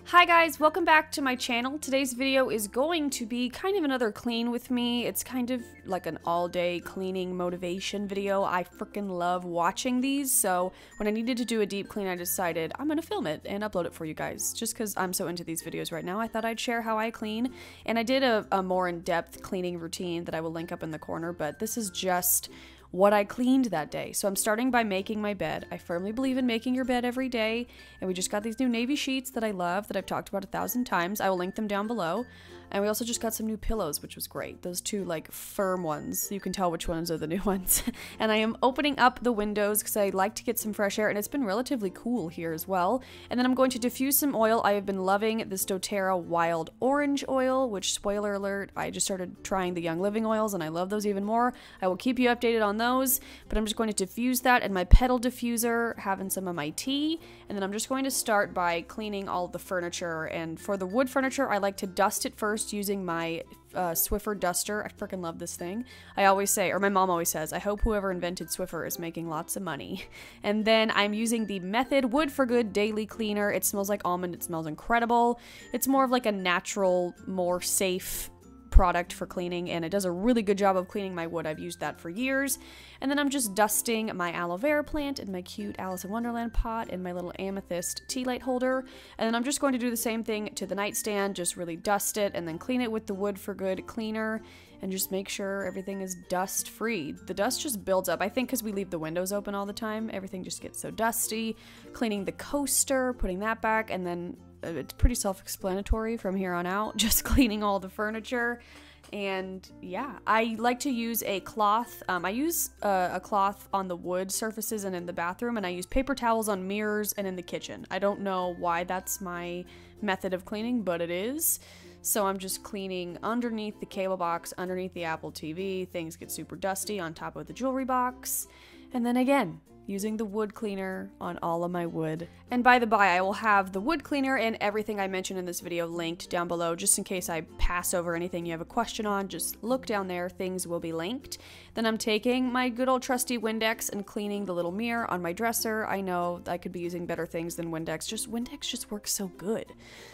Hi guys, welcome back to my channel. Today's video is going to be kind of another clean with me. It's kind of like an all-day cleaning motivation video. I freaking love watching these, so when I needed to do a deep clean, I decided I'm gonna film it and upload it for you guys. Just because I'm so into these videos right now, I thought I'd share how I clean. And I did a more in-depth cleaning routine that I will link up in the corner, but this is just what I cleaned that day. So I'm starting by making my bed. I firmly believe in making your bed every day, and we just got these new navy sheets that I love that I've talked about 1,000 times. I will link them down below. And we also just got some new pillows, which was great. Those two like firm ones. You can tell which ones are the new ones. And I am opening up the windows because I like to get some fresh air, and it's been relatively cool here as well. And then I'm going to diffuse some oil. I have been loving this doTERRA Wild Orange oil, which, spoiler alert, I just started trying the Young Living oils and I love those even more. I will keep you updated on those, but I'm just going to diffuse that in my pedal diffuser, having some of my tea, and then I'm just going to start by cleaning all of the furniture. And for the wood furniture, I like to dust it first using my Swiffer duster. I freaking love this thing. I always say, or my mom always says, I hope whoever invented Swiffer is making lots of money. And then I'm using the Method Wood for Good Daily Cleaner. It smells like almond. It smells incredible. It's more of like a natural, more safe product for cleaning, and it does a really good job of cleaning my wood. I've used that for years. And then I'm just dusting my aloe vera plant and my cute Alice in Wonderland pot and my little amethyst tea light holder. And then I'm just going to do the same thing to the nightstand, just really dust it and then clean it with the Wood for Good cleaner and just make sure everything is dust free. The dust just builds up. I think because we leave the windows open all the time, everything just gets so dusty. Cleaning the coaster, putting that back, and then it's pretty self-explanatory from here on out, just cleaning all the furniture. And yeah, I like to use a cloth. I use a cloth on the wood surfaces and in the bathroom, and I use paper towels on mirrors and in the kitchen. I don't know why that's my method of cleaning, but it is. So I'm just cleaning underneath the cable box, underneath the Apple TV. Things get super dusty on top of the jewelry box. And then again, using the wood cleaner on all of my wood. And by the by, I will have the wood cleaner and everything I mentioned in this video linked down below, just in case I pass over anything you have a question on. Just look down there, things will be linked. Then I'm taking my good old trusty Windex and cleaning the little mirror on my dresser. I know I could be using better things than Windex, Windex just works so good.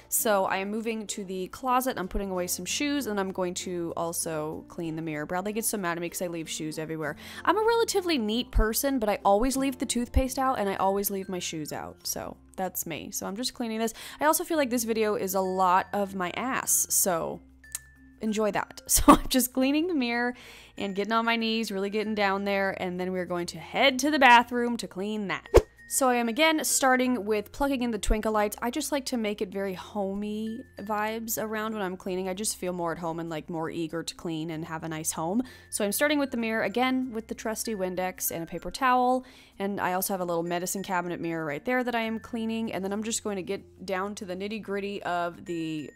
So I am moving to the closet, I'm putting away some shoes, and I'm going to also clean the mirror. Bradley gets so mad at me because I leave shoes everywhere. I'm a relatively neat person, but I always leave the toothpaste out and I always leave my shoes out. So that's me. So I'm just cleaning this. I also feel like this video is a lot of my ass, so enjoy that. So I'm just cleaning the mirror and getting on my knees, really getting down there, and then we're going to head to the bathroom to clean that. So I am again starting with plugging in the twinkle lights. I just like to make it very homey vibes around when I'm cleaning. I just feel more at home and like more eager to clean and have a nice home. So I'm starting with the mirror again with the trusty Windex and a paper towel. And I also have a little medicine cabinet mirror right there that I am cleaning. And then I'm just going to get down to the nitty-gritty of the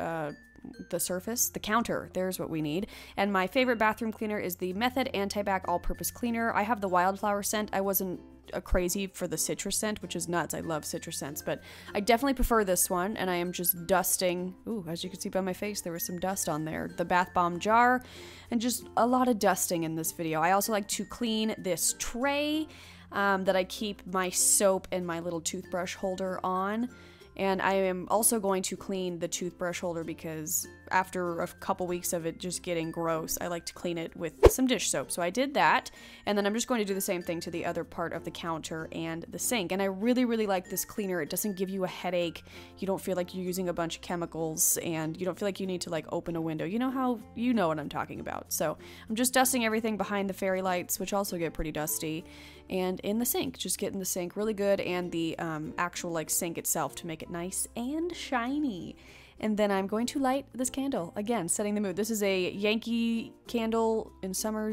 surface, the counter. There's what we need. And my favorite bathroom cleaner is the Method Anti-Bac All-Purpose Cleaner. I have the wildflower scent. I wasn't crazy for the citrus scent, which is nuts. I love citrus scents, but I definitely prefer this one. And I am just dusting, ooh, as you can see by my face, there was some dust on there, the bath bomb jar, and just a lot of dusting in this video. I also like to clean this tray that I keep my soap and my little toothbrush holder on. And I am also going to clean the toothbrush holder because after a couple weeks of it just getting gross, I like to clean it with some dish soap. So I did that, and then I'm just going to do the same thing to the other part of the counter and the sink. And I really, really like this cleaner. It doesn't give you a headache. You don't feel like you're using a bunch of chemicals, and you don't feel like you need to like open a window. You know what I'm talking about. So I'm just dusting everything behind the fairy lights, which also get pretty dusty, and in the sink, just getting the sink really good, and the actual like sink itself to make it nice and shiny. And then I'm going to light this candle again, setting the mood. This is a Yankee candle in Midsummer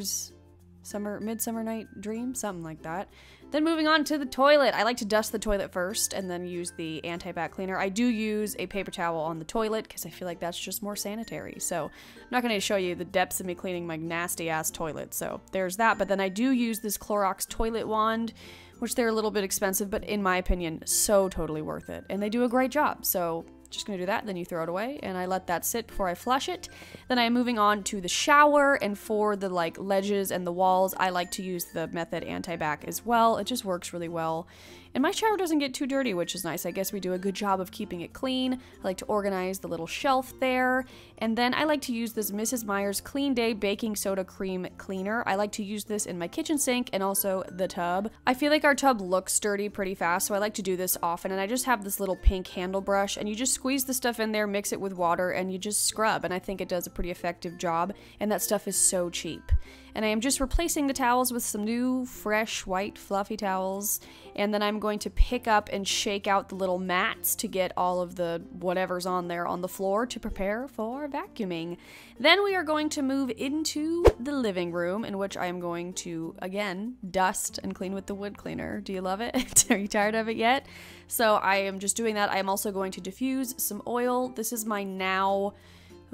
Night Dream, something like that. Then moving on to the toilet. I like to dust the toilet first and then use the anti-bac cleaner. I do use a paper towel on the toilet because I feel like that's just more sanitary. So I'm not going to show you the depths of me cleaning my nasty ass toilet. So there's that. But then I do use this Clorox toilet wand, which they're a little bit expensive, but in my opinion, so totally worth it. And they do a great job. So just gonna do that, then you throw it away, and I let that sit before I flush it. Then I'm moving on to the shower, and for the like ledges and the walls, I like to use the Method Anti-Bac as well. It just works really well. And my shower doesn't get too dirty, which is nice. I guess we do a good job of keeping it clean. I like to organize the little shelf there. And then I like to use this Mrs. Meyer's Clean Day Baking Soda Cream Cleaner. I like to use this in my kitchen sink and also the tub. I feel like our tub looks dirty pretty fast, so I like to do this often. And I just have this little pink handle brush, and you just squeeze the stuff in there, mix it with water, and you just scrub. And I think it does a pretty effective job. And that stuff is so cheap. And I am just replacing the towels with some new, fresh, white, fluffy towels. And then I'm going to pick up and shake out the little mats to get all of the whatever's on there on the floor to prepare for vacuuming. Then we are going to move into the living room, in which I am going to, again, dust and clean with the wood cleaner. Do you love it? Are you tired of it yet? So I am just doing that. I am also going to diffuse some oil. This is my now...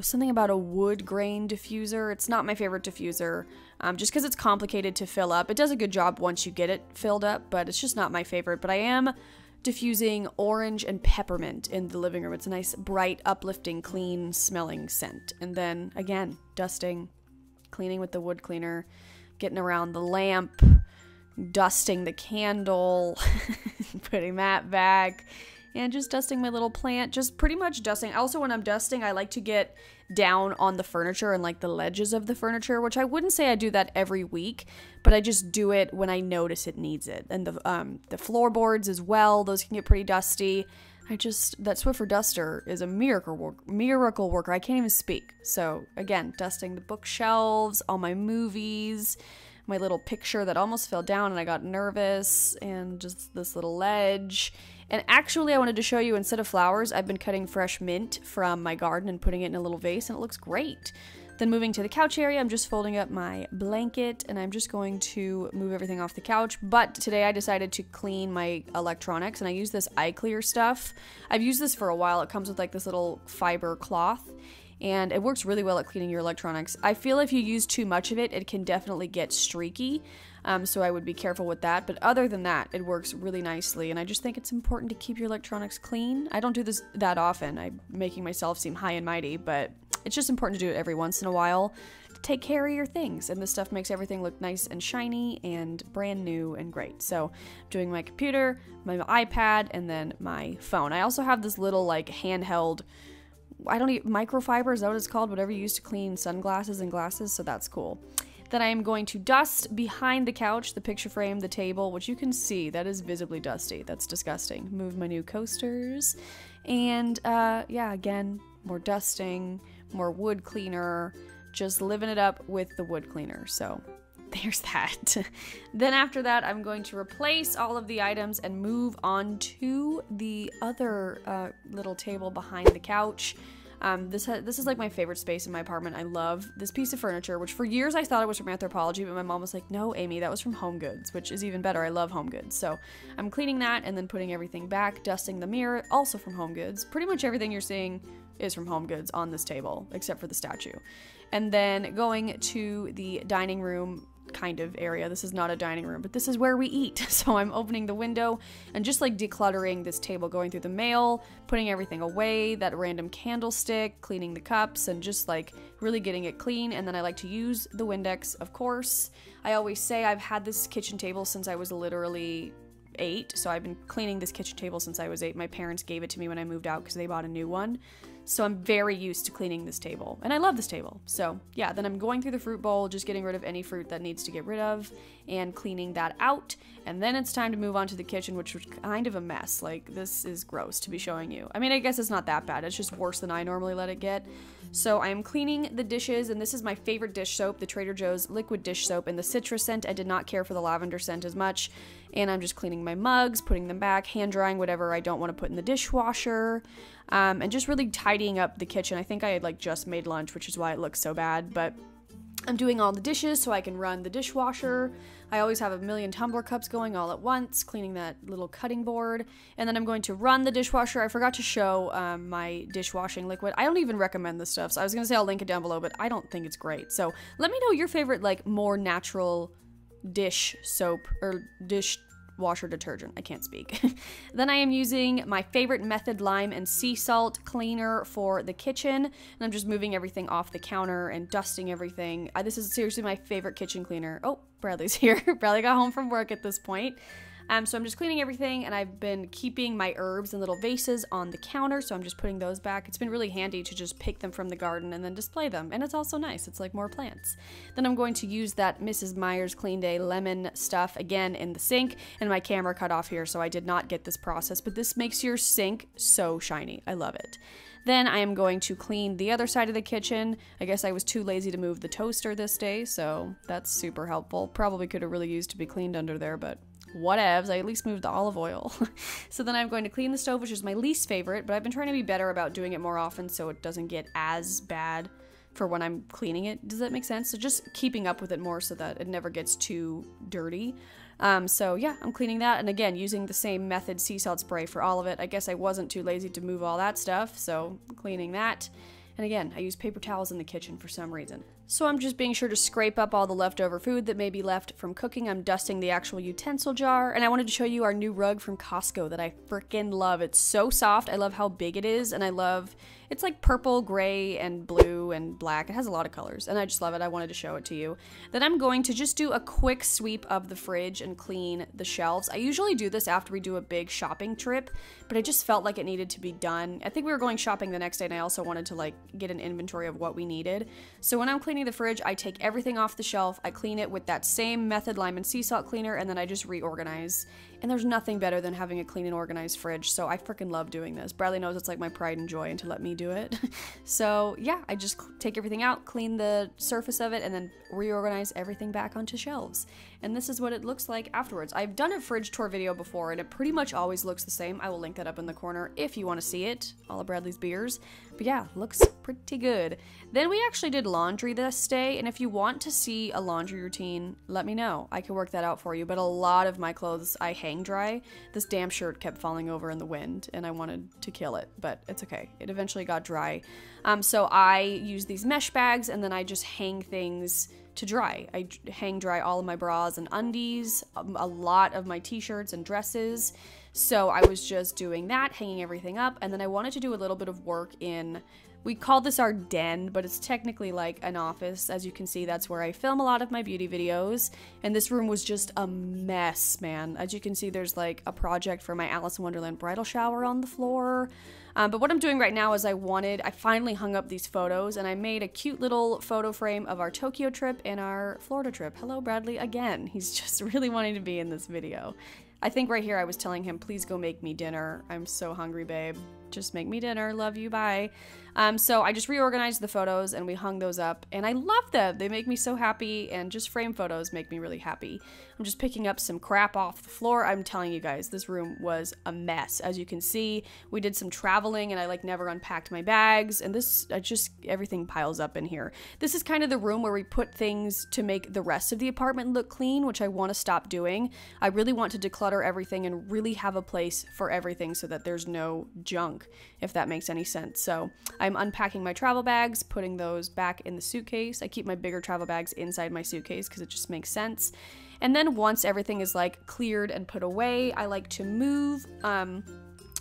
something about a wood grain diffuser. It's not my favorite diffuser, just because it's complicated to fill up. It does a good job once you get it filled up, but it's just not my favorite. But I am diffusing orange and peppermint in the living room. It's a nice, bright, uplifting, clean smelling scent. And then, again, dusting, cleaning with the wood cleaner, getting around the lamp, dusting the candle, putting that back, and just dusting my little plant, just pretty much dusting. Also, when I'm dusting, I like to get down on the furniture and like the ledges of the furniture, which I wouldn't say I do that every week, but I just do it when I notice it needs it. And the floorboards as well, those can get pretty dusty. that Swiffer duster is a miracle worker. I can't even speak. So again, dusting the bookshelves, all my movies, my little picture that almost fell down and I got nervous, and just this little ledge. And actually, I wanted to show you, instead of flowers, I've been cutting fresh mint from my garden and putting it in a little vase, and it looks great. Then moving to the couch area, I'm just folding up my blanket, and I'm just going to move everything off the couch. But today I decided to clean my electronics, and I use this eye clear stuff. I've used this for a while. It comes with like this little fiber cloth, and it works really well at cleaning your electronics. I feel if you use too much of it, it can definitely get streaky. So I would be careful with that. But other than that, it works really nicely. And I just think it's important to keep your electronics clean. I don't do this that often. I'm making myself seem high and mighty, but it's just important to do it every once in a while to take care of your things. And this stuff makes everything look nice and shiny and brand new and great. So I'm doing my computer, my iPad, and then my phone. I also have this little like handheld, microfiber, is that what it's called? Whatever you use to clean sunglasses and glasses. So that's cool. Then I am going to dust behind the couch, the picture frame, the table, which you can see, that is visibly dusty. That's disgusting. Move my new coasters. And yeah, again, more dusting, more wood cleaner, just living it up with the wood cleaner. So there's that. Then after that, I'm going to replace all of the items and move on to the other little table behind the couch. This is like my favorite space in my apartment. I love this piece of furniture, which for years I thought it was from Anthropologie, but my mom was like, no, Amy, that was from Home Goods, which is even better. I love Home Goods. So I'm cleaning that and then putting everything back, dusting the mirror, also from Home Goods. Pretty much everything you're seeing is from Home Goods on this table, except for the statue. And then going to the dining room kind of area. This is not a dining room, but this is where we eat. So I'm opening the window and just like decluttering this table, going through the mail, putting everything away, that random candlestick, cleaning the cups, and just like really getting it clean. And then I like to use the Windex, of course. I always say I've had this kitchen table since I was literally 8, so I've been cleaning this kitchen table since I was 8. My parents gave it to me when I moved out because they bought a new one. So I'm very used to cleaning this table, and I love this table. So yeah, then I'm going through the fruit bowl, just getting rid of any fruit that needs to get rid of and cleaning that out. And then it's time to move on to the kitchen, which was kind of a mess. Like, this is gross to be showing you. I mean, I guess it's not that bad. It's just worse than I normally let it get. So I am cleaning the dishes, and this is my favorite dish soap, the Trader Joe's liquid dish soap, and the citrus scent. I did not care for the lavender scent as much. And I'm just cleaning my mugs, putting them back, hand drying whatever I don't want to put in the dishwasher, and just really tidying up the kitchen. I think I had like just made lunch, which is why it looks so bad, but I'm doing all the dishes so I can run the dishwasher. I always have a million tumbler cups going all at once, cleaning that little cutting board. And then I'm going to run the dishwasher. I forgot to show my dishwashing liquid. I don't even recommend this stuff. So I was going to say I'll link it down below, but I don't think it's great. So let me know your favorite, like, more natural dish soap or dishwasher detergent. I can't speak. Then I am using my favorite Method Lime and Sea Salt cleaner for the kitchen, and I'm just moving everything off the counter and dusting everything. This is seriously my favorite kitchen cleaner. Oh, Bradley's here. Bradley got home from work at this point. So I'm just cleaning everything, and I've been keeping my herbs in little vases on the counter, so I'm just putting those back. It's been really handy to just pick them from the garden and then display them, and it's also nice. It's like more plants. Then I'm going to use that Mrs. Meyer's Clean Day lemon stuff again in the sink, and my camera cut off here, so I did not get this process, but this makes your sink so shiny. I love it. Then I am going to clean the other side of the kitchen. I guess I was too lazy to move the toaster this day, so that's super helpful. Probably could have really used to be cleaned under there, but whatevs. I at least moved the olive oil. So then I'm going to clean the stove, which is my least favorite, but I've been trying to be better about doing it more often so it doesn't get as bad for when I'm cleaning it. Does that make sense? So just keeping up with it more so that it never gets too dirty. So yeah, I'm cleaning that, and again, using the same method, sea salt spray for all of it. I guess I wasn't too lazy to move all that stuff, so cleaning that. And again, I use paper towels in the kitchen for some reason. So I'm just being sure to scrape up all the leftover food that may be left from cooking. I'm dusting the actual utensil jar, and I wanted to show you our new rug from Costco that I freaking love. It's so soft. I love how big it is, and I love, it's like purple, gray, and blue, and black. It has a lot of colors, and I just love it. I wanted to show it to you. Then I'm going to just do a quick sweep of the fridge and clean the shelves. I usually do this after we do a big shopping trip, but I just felt like it needed to be done. I think we were going shopping the next day, and I also wanted to like get an inventory of what we needed. So when I'm cleaning the fridge, I take everything off the shelf, I clean it with that same method, lime and sea salt cleaner, and then I just reorganize. And there's nothing better than having a clean and organized fridge, so I freaking love doing this. Bradley knows it's like my pride and joy and to let me do it. So yeah, I just take everything out, clean the surface of it, and then reorganize everything back onto shelves. And this is what it looks like afterwards. I've done a fridge tour video before, and it pretty much always looks the same. I will link that up in the corner if you want to see it, all of Bradley's beers. But yeah, looks pretty good. Then we actually did laundry this day, and if you want to see a laundry routine, let me know. I can work that out for you, but a lot of my clothes I hang dry. This damn shirt kept falling over in the wind, and I wanted to kill it, but it's okay. It eventually got dry. So I use these mesh bags, and then I just hang things to dry. I hang dry all of my bras and undies, a lot of my t-shirts and dresses. So I was just doing that, hanging everything up, and then I wanted to do a little bit of work in, we call this our den, but it's technically like an office. As you can see, that's where I film a lot of my beauty videos, and this room was just a mess, man. As you can see, there's like a project for my Alice in Wonderland bridal shower on the floor. But what I'm doing right now is I finally hung up these photos, and I made a cute little photo frame of our Tokyo trip and our Florida trip. Hello, Bradley, again. He's just really wanting to be in this video. I think right here I was telling him, please go make me dinner. I'm so hungry, babe. Just make me dinner. Love you. Bye. So I just reorganized the photos and we hung those up, and I love them. They make me so happy, and just frame photos make me really happy. I'm just picking up some crap off the floor. I'm telling you guys, this room was a mess. As you can see, we did some traveling, and I like never unpacked my bags, and everything piles up in here. This is kind of the room where we put things to make the rest of the apartment look clean, which I want to stop doing. I really want to declutter everything and really have a place for everything so that there's no junk, if that makes any sense. So I'm unpacking my travel bags, putting those back in the suitcase. I keep my bigger travel bags inside my suitcase because it just makes sense. And then once everything is like cleared and put away, I like to move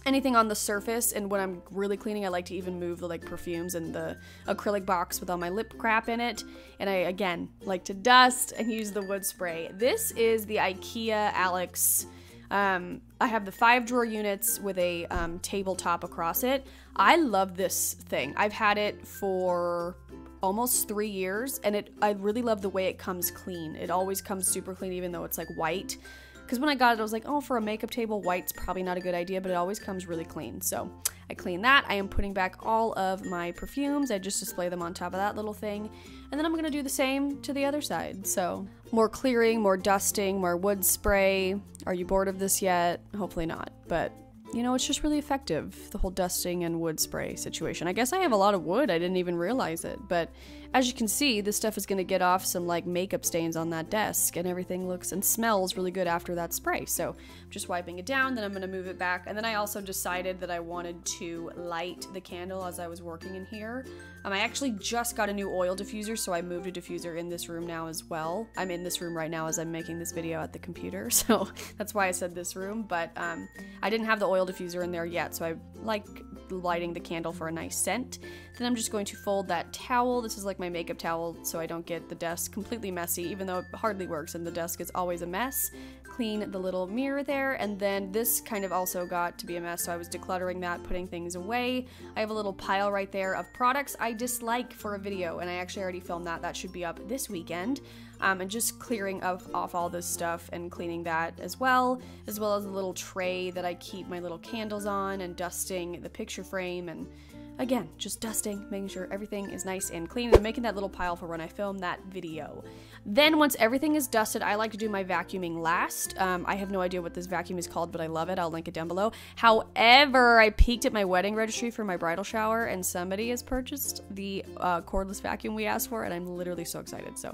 anything on the surface, and when I'm really cleaning, I like to even move the like perfumes and the acrylic box with all my lip crap in it. And I again like to dust and use the wood spray. This is the IKEA Alex. I have the 5-drawer units with a tabletop across it. I love this thing. I've had it for almost 3 years, and I really love the way it comes clean. It always comes super clean, even though it's like white. Because when I got it, I was like, oh, for a makeup table, white's probably not a good idea, but it always comes really clean. So I clean that. I am putting back all of my perfumes. I just display them on top of that little thing. And then I'm going to do the same to the other side. So more clearing, more dusting, more wood spray. Are you bored of this yet? Hopefully not. But, you know, it's just really effective, the whole dusting and wood spray situation. I guess I have a lot of wood. I didn't even realize it. But as you can see, this stuff is going to get off some like makeup stains on that desk, and everything looks and smells really good after that spray. So I'm just wiping it down, then I'm going to move it back. And then I also decided that I wanted to light the candle as I was working in here. I actually just got a new oil diffuser, so I moved a diffuser in this room now as well. I'm in this room right now as I'm making this video at the computer, so that's why I said this room. But I didn't have the oil diffuser in there yet, so I like lighting the candle for a nice scent. Then I'm just going to fold that towel. This is like my makeup towel, so I don't get the desk completely messy, even though it hardly works and the desk is always a mess. clean the little mirror there, and then this kind of also got to be a mess, so I was decluttering that, putting things away. I have a little pile right there of products I dislike for a video, and I actually already filmed that. That should be up this weekend. And just clearing off all this stuff and cleaning that as well as a little tray that I keep my little candles on, and dusting the picture frame, and again, just dusting, making sure everything is nice and clean, and making that little pile for when I film that video. Then once everything is dusted, I like to do my vacuuming last. I have no idea what this vacuum is called, but I love it. I'll link it down below. However, I peeked at my wedding registry for my bridal shower, and somebody has purchased the cordless vacuum we asked for, and I'm literally so excited. So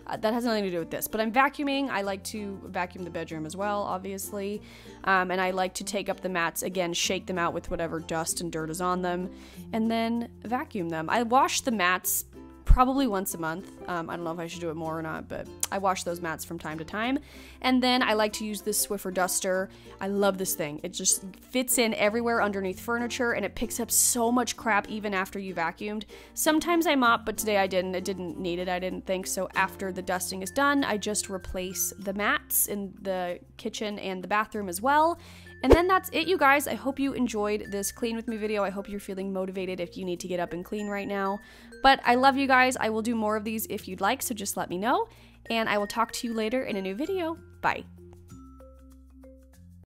that has nothing to do with this, but I'm vacuuming. I like to vacuum the bedroom as well, obviously, and I like to take up the mats, again, shake them out with whatever dust and dirt is on them, and then vacuum them. I wash the mats probably once a month. I don't know if I should do it more or not, but I wash those mats from time to time. And then I like to use this Swiffer duster. I love this thing. It just fits in everywhere underneath furniture, and it picks up so much crap even after you vacuumed. Sometimes I mop, but today I didn't. It didn't need it, I didn't think. So after the dusting is done, I just replace the mats in the kitchen and the bathroom as well. And then that's it, you guys. I hope you enjoyed this clean with me video. I hope you're feeling motivated if you need to get up and clean right now. But I love you guys. I will do more of these if you'd like, so just let me know. And I will talk to you later in a new video. Bye.